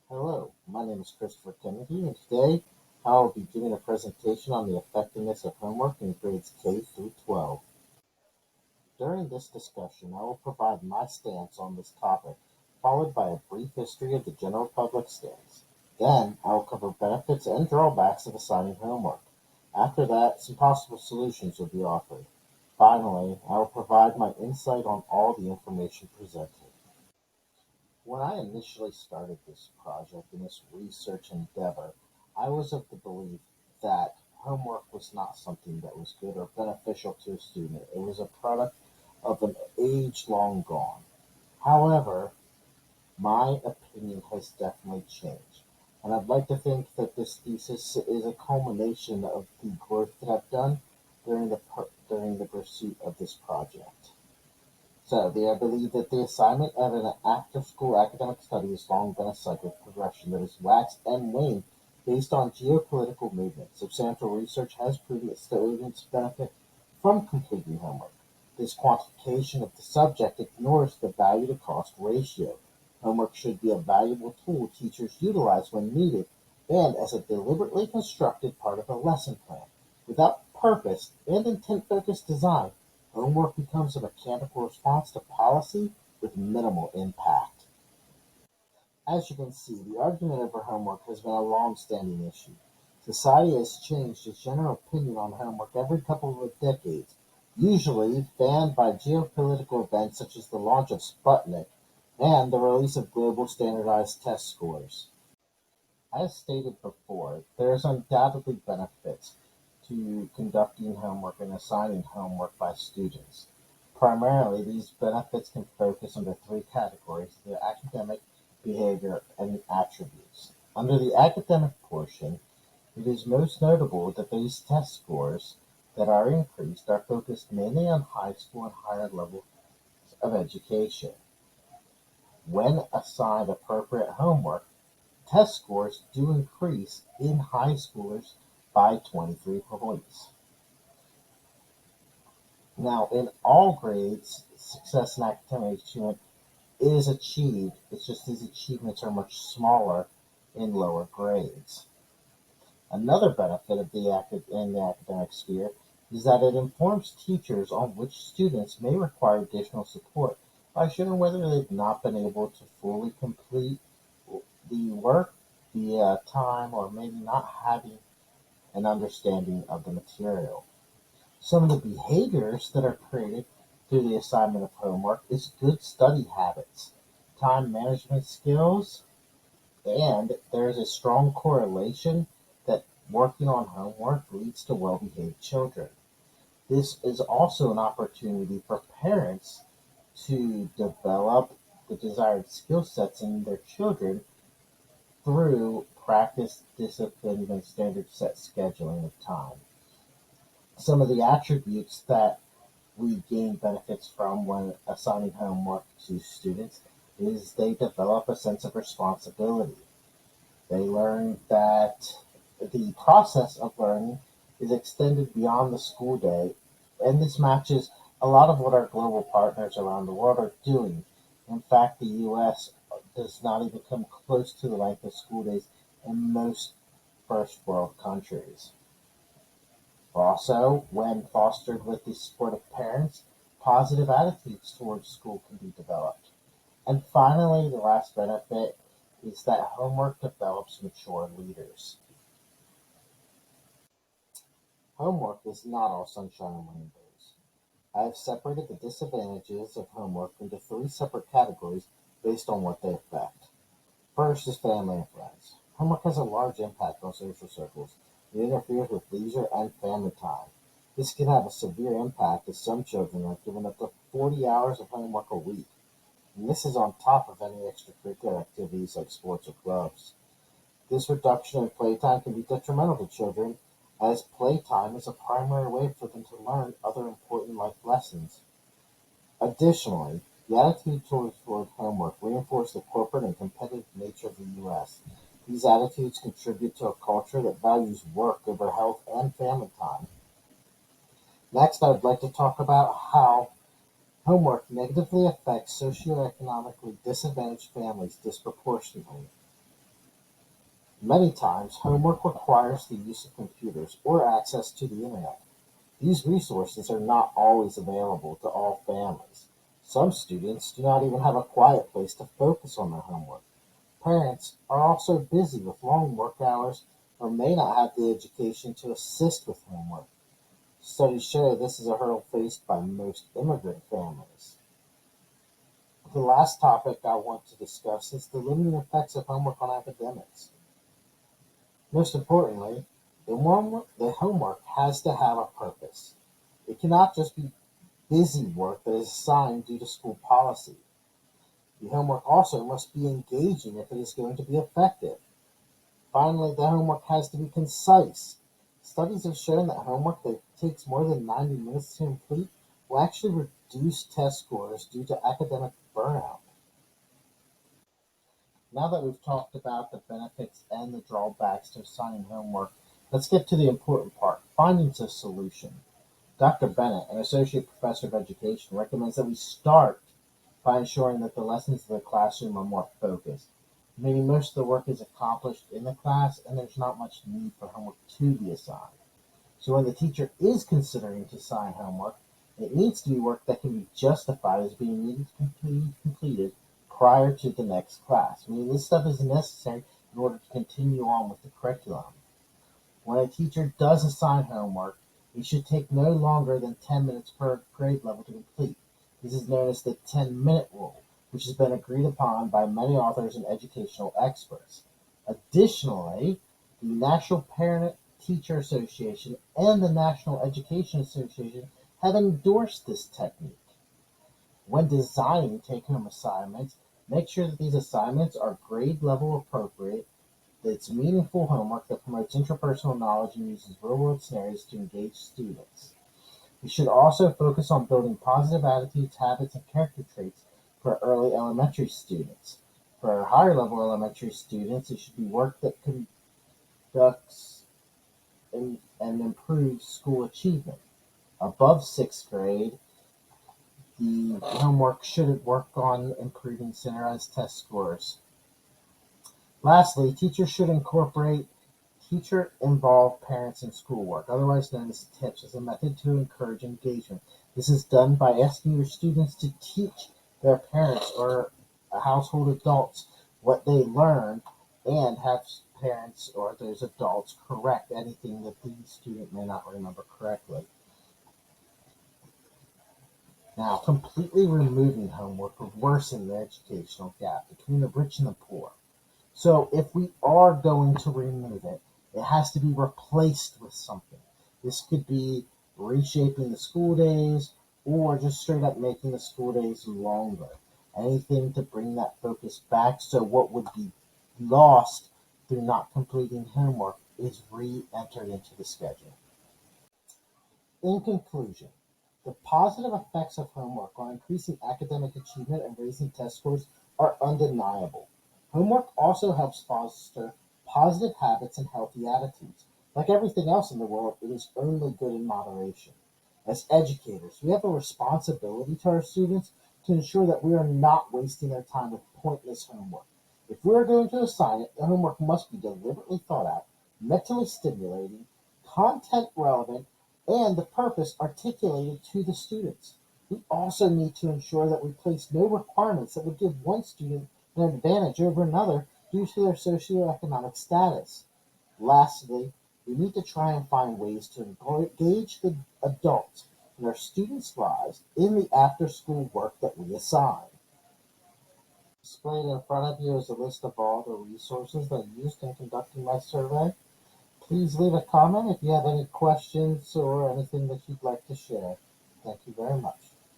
Hello, my name is Christopher Kennedy, and today I will be giving a presentation on the effectiveness of homework in grades K through 12. During this discussion, I will provide my stance on this topic, followed by a brief history of the general public stance. Then, I will cover benefits and drawbacks of assigning homework. After that, some possible solutions will be offered. Finally, I will provide my insight on all the information presented. When I initially started this project and this research endeavor, I was of the belief that homework was not something that was good or beneficial to a student. It was a product of an age long gone. However, my opinion has definitely changed. And I'd like to think that this thesis is a culmination of the growth that I've done during the pursuit of this project. So, I believe that the assignment of an after-school academic study has long been a cyclic progression that has waxed and waned based on geopolitical movements. Substantial research has proven that students benefit from completing homework. This quantification of the subject ignores the value-to-cost ratio. Homework should be a valuable tool teachers utilize when needed and as a deliberately constructed part of a lesson plan. Without purpose and intent-focused design, homework becomes a mechanical response to policy with minimal impact. As you can see, the argument over homework has been a long-standing issue. Society has changed its general opinion on homework every couple of decades, usually fanned by geopolitical events such as the launch of Sputnik and the release of global standardized test scores. As stated before, there is undoubtedly benefits to conducting homework and assigning homework by students. Primarily, these benefits can focus under three categories: the academic, behavior, and attributes. Under the academic portion, it is most notable that these test scores that are increased are focused mainly on high school and higher levels of education. When assigned appropriate homework, test scores do increase in high schoolers by 23 points. Now, in all grades, success in academic achievement is achieved. It's just these achievements are much smaller in lower grades. Another benefit of in the academic sphere is that it informs teachers on which students may require additional support by showing whether they've not been able to fully complete the work via time or maybe not having an understanding of the material. Some of the behaviors that are created through the assignment of homework is good study habits, time management skills, and there is a strong correlation that working on homework leads to well-behaved children. This is also an opportunity for parents to develop the desired skill sets in their children through practice, discipline, and standard set scheduling of time. Some of the attributes that we gain benefits from when assigning homework to students is they develop a sense of responsibility. They learn that the process of learning is extended beyond the school day, and this matches a lot of what our global partners around the world are doing. In fact, the US does not even come close to the length of school days in most first world countries. Also, when fostered with the support of parents, positive attitudes towards school can be developed. And finally, the last benefit is that homework develops mature leaders. Homework is not all sunshine and rainbows. I have separated the disadvantages of homework into three separate categories based on what they affect. First is family and friends. Homework has a large impact on social circles. It interferes with leisure and family time. This can have a severe impact as some children are given up to 40 hours of homework a week, and this is on top of any extracurricular activities like sports or clubs. This reduction in playtime can be detrimental to children, as playtime is a primary way for them to learn other important life lessons. Additionally, the attitude toward homework reinforces the corporate and competitive nature of the U.S. These attitudes contribute to a culture that values work over health and family time. Next, I would like to talk about how homework negatively affects socioeconomically disadvantaged families disproportionately. Many times, homework requires the use of computers or access to the internet. These resources are not always available to all families. Some students do not even have a quiet place to focus on their homework. Parents are also busy with long work hours or may not have the education to assist with homework. Studies show this is a hurdle faced by most immigrant families. The last topic I want to discuss is the limiting effects of homework on academics. Most importantly, the homework has to have a purpose. It cannot just be busy work that is assigned due to school policy. The homework also must be engaging if it is going to be effective. Finally, the homework has to be concise. Studies have shown that homework that takes more than 90 minutes to complete will actually reduce test scores due to academic burnout. Now that we've talked about the benefits and the drawbacks to assigning homework, let's get to the important part, findings of solution. Dr. Bennett, an associate professor of education, recommends that we start by ensuring that the lessons in the classroom are more focused, meaning most of the work is accomplished in the class and there's not much need for homework to be assigned. So when the teacher is considering to assign homework, it needs to be work that can be justified as being needed to be completed prior to the next class, meaning this stuff is necessary in order to continue on with the curriculum. When a teacher does assign homework, it should take no longer than 10 minutes per grade level to complete. This is known as the 10-minute rule, which has been agreed upon by many authors and educational experts. Additionally, the National Parent-Teacher Association and the National Education Association have endorsed this technique. When designing take-home assignments, make sure that these assignments are grade level appropriate, that it's meaningful homework that promotes interpersonal knowledge and uses real-world scenarios to engage students. We should also focus on building positive attitudes, habits, and character traits for early elementary students. For higher level elementary students, it should be work that conducts and improves school achievement. Above sixth grade, the homework should work on improving standardized test scores. Lastly, teachers should incorporate teacher-involved parents in schoolwork, otherwise known as TIPS, as a method to encourage engagement. This is done by asking your students to teach their parents or household adults what they learn and have parents or those adults correct anything that the student may not remember correctly. Now, completely removing homework would worsen the educational gap between the rich and the poor. So if we are going to remove it, it has to be replaced with something. This could be reshaping the school days or just straight up making the school days longer. Anything to bring that focus back so what would be lost through not completing homework is re-entered into the schedule. In conclusion, the positive effects of homework on increasing academic achievement and raising test scores are undeniable. Homework also helps foster positive habits and healthy attitudes. Like everything else in the world, it is only good in moderation. As educators, we have a responsibility to our students to ensure that we are not wasting their time with pointless homework. If we are going to assign it, the homework must be deliberately thought out, mentally stimulating, content relevant, and the purpose articulated to the students. We also need to ensure that we place no requirements that would give one student an advantage over another due to their socioeconomic status. Lastly, we need to try and find ways to engage the adults in our students' lives in the after-school work that we assign. Displayed in front of you is a list of all the resources that I used in conducting my survey. Please leave a comment if you have any questions or anything that you'd like to share. Thank you very much.